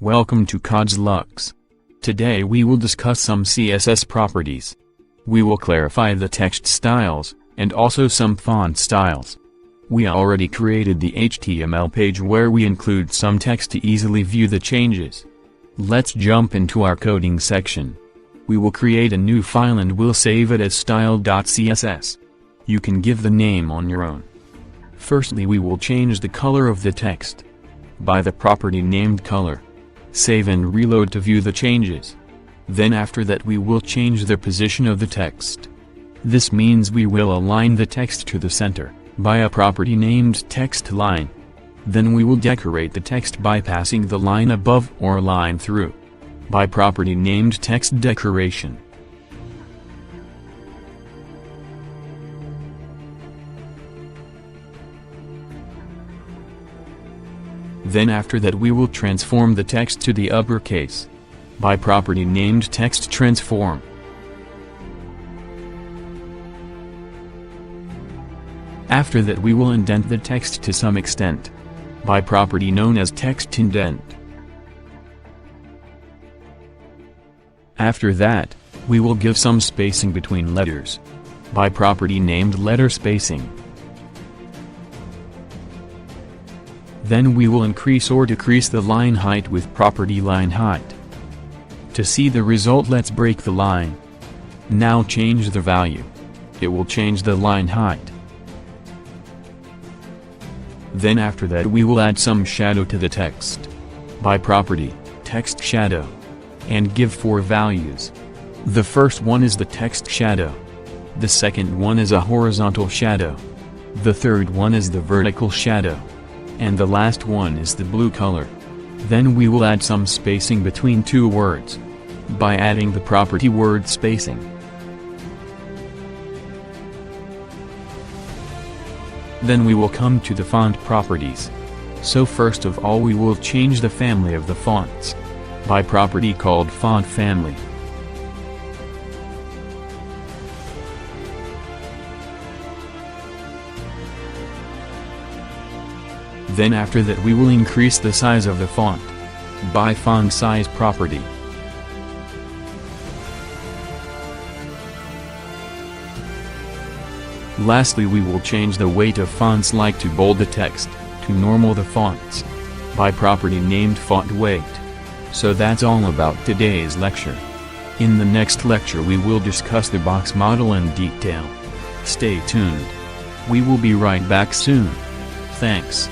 Welcome to Codezlux. Today we will discuss some CSS properties. We will clarify the text styles, and also some font styles. We already created the HTML page where we include some text to easily view the changes. Let's jump into our coding section. We will create a new file and we'll save it as style.css. You can give the name on your own. Firstly, we will change the color of the text by the property named color. Save and reload to view the changes. Then after that we will change the position of the text. This means we will align the text to the center by a property named text line. Then we will decorate the text by passing the line above or line through by property named text decoration. Then after that we will transform the text to the uppercase by property named text transform. After that we will indent the text to some extent by property known as text indent. After that, we will give some spacing between letters by property named letter spacing. Then we will increase or decrease the line height with property line height. To see the result, let's break the line. Now change the value. It will change the line height. Then after that we will add some shadow to the text by property text shadow and give 4 values. The first one is the text shadow. The second one is a horizontal shadow. The third one is the vertical shadow. And the last one is the blue color. Then we will add some spacing between 2 words by adding the property word spacing. Then we will come to the font properties. So first of all we will change the family of the fonts by property called font family. Then after that we will increase the size of the font by font size property. Lastly we will change the weight of fonts like to bold the text, to normal the fonts by property named font weight. So that's all about today's lecture. In the next lecture we will discuss the box model in detail. Stay tuned. We will be right back soon. Thanks.